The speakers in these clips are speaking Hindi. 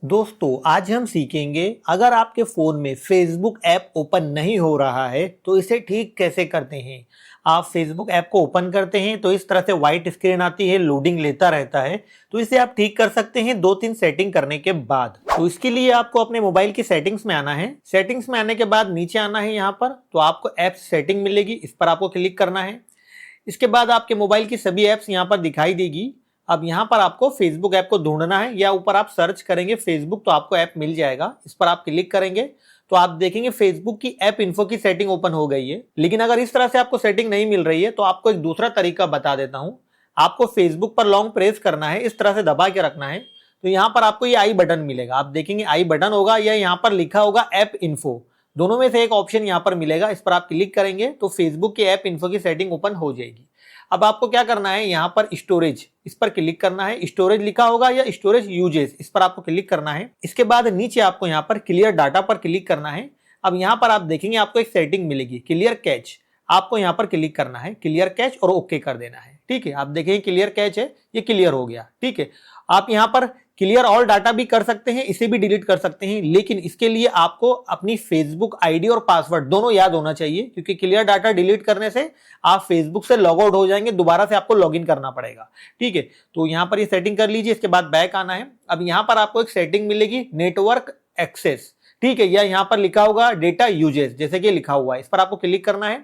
दोस्तों आज हम सीखेंगे अगर आपके फोन में फेसबुक ऐप ओपन नहीं हो रहा है तो इसे ठीक कैसे करते हैं। आप फेसबुक ऐप को ओपन करते हैं तो इस तरह से व्हाइट स्क्रीन आती है, लोडिंग लेता रहता है। तो इसे आप ठीक कर सकते हैं 2-3 सेटिंग करने के बाद। तो इसके लिए आपको अपने मोबाइल की सेटिंग्स में आना है। सेटिंग्स में आने के बाद नीचे आना है, यहाँ पर तो आपको ऐप्स सेटिंग मिलेगी, इस पर आपको क्लिक करना है। इसके बाद आपके मोबाइल की सभी ऐप्स यहाँ पर दिखाई देगी। अब यहाँ पर आपको फेसबुक ऐप को ढूंढना है, या ऊपर आप सर्च करेंगे फेसबुक तो आपको ऐप मिल जाएगा। इस पर आप क्लिक करेंगे तो आप देखेंगे फेसबुक की ऐप इन्फो की सेटिंग ओपन हो गई है। लेकिन अगर इस तरह से आपको सेटिंग नहीं मिल रही है तो आपको एक दूसरा तरीका बता देता हूं। आपको फेसबुक पर लॉन्ग प्रेस करना है, इस तरह से दबा के रखना है। तो यहाँ पर आपको ये आई बटन मिलेगा, आप देखेंगे आई बटन होगा या यहाँ पर लिखा होगा ऐप इन्फो, दोनों में से एक ऑप्शन यहाँ पर मिलेगा। इस पर आप क्लिक करेंगे तो फेसबुक की ऐप इन्फो की सेटिंग ओपन हो जाएगी। अब आपको क्या करना है, यहाँ पर स्टोरेज, इस पर क्लिक करना है। स्टोरेज लिखा होगा या स्टोरेज यूजेस, इस पर आपको क्लिक करना है। इसके बाद नीचे आपको यहाँ पर क्लियर डाटा पर क्लिक करना है। अब यहाँ पर आप देखेंगे आपको एक सेटिंग मिलेगी क्लियर कैच, आपको यहाँ पर क्लिक करना है, क्लियर कैच और ओके कर देना है। ठीक है, आप देखेंगे क्लियर कैच है, ये क्लियर हो गया। ठीक है, आप यहाँ पर क्लियर ऑल डाटा भी कर सकते हैं, इसे भी डिलीट कर सकते हैं, लेकिन इसके लिए आपको अपनी फेसबुक आईडी और पासवर्ड दोनों याद होना चाहिए, क्योंकि क्लियर डाटा डिलीट करने से आप फेसबुक से लॉग आउट हो जाएंगे, दोबारा से आपको लॉगिन करना पड़ेगा। ठीक है, तो यहाँ पर ये सेटिंग कर लीजिए। इसके बाद बैक आना है। अब यहाँ पर आपको एक सेटिंग मिलेगी नेटवर्क एक्सेस, ठीक है, या यहाँ पर लिखा होगा डेटा यूजेस, जैसे कि लिखा हुआ है, इस पर आपको क्लिक करना है।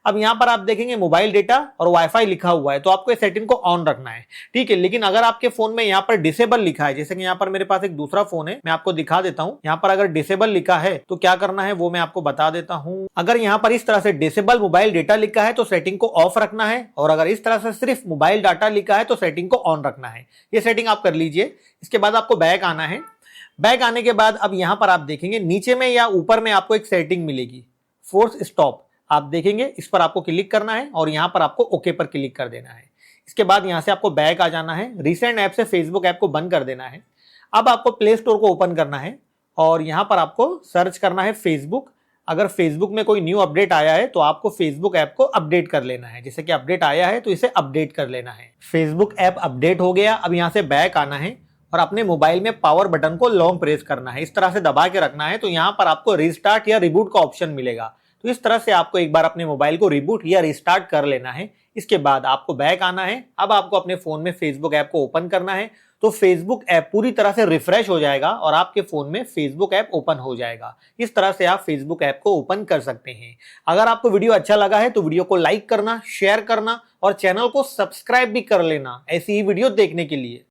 अब यहाँ पर आप देखेंगे मोबाइल डेटा और वाईफाई लिखा हुआ है, तो आपको इस सेटिंग को ऑन रखना है। ठीक है, लेकिन अगर आपके फोन में यहाँ पर डिसेबल लिखा है, जैसे कि यहाँ पर मेरे पास एक दूसरा फोन है, मैं आपको दिखा देता हूँ। यहाँ पर अगर डिसेबल लिखा है तो क्या करना है वो मैं आपको बता देता हूँ। अगर यहाँ पर इस तरह से डिसेबल मोबाइल डेटा लिखा है तो सेटिंग को ऑफ रखना है, और अगर इस तरह से सिर्फ मोबाइल डाटा लिखा है तो सेटिंग को ऑन रखना है। ये सेटिंग आप कर लीजिए। इसके बाद आपको बैक आना है। बैक आने के बाद अब यहाँ पर आप देखेंगे नीचे में या ऊपर में आपको एक सेटिंग मिलेगी फोर्स स्टॉप, आप देखेंगे इस पर आपको क्लिक करना है और यहाँ पर आपको ओके पर क्लिक कर देना है। इसके बाद यहाँ से आपको बैक आ जाना है। रिसेंट ऐप से फेसबुक ऐप को बंद कर देना है। अब आपको प्ले स्टोर को ओपन करना है और यहाँ पर आपको सर्च करना है फेसबुक। अगर फेसबुक में कोई न्यू अपडेट आया है तो आपको फेसबुक ऐप को अपडेट कर लेना है। जैसे कि अपडेट आया है तो इसे अपडेट कर लेना है। फेसबुक ऐप अपडेट हो गया। अब यहाँ से बैक आना है और अपने मोबाइल में पावर बटन को लॉन्ग प्रेस करना है, इस तरह से दबा के रखना है। तो यहाँ पर आपको रिस्टार्ट या रिबूट का ऑप्शन मिलेगा। तो इस तरह से आपको एक बार अपने मोबाइल को रिबूट या रिस्टार्ट कर लेना है। इसके बाद आपको बैक आना है। अब आपको अपने फोन में फेसबुक ऐप को ओपन करना है। तो फेसबुक ऐप पूरी तरह से रिफ्रेश हो जाएगा और आपके फोन में फेसबुक ऐप ओपन हो जाएगा। इस तरह से आप फेसबुक ऐप को ओपन कर सकते हैं। अगर आपको वीडियो अच्छा लगा है तो वीडियो को लाइक करना, शेयर करना और चैनल को सब्सक्राइब भी कर लेना ऐसी ही वीडियो देखने के लिए।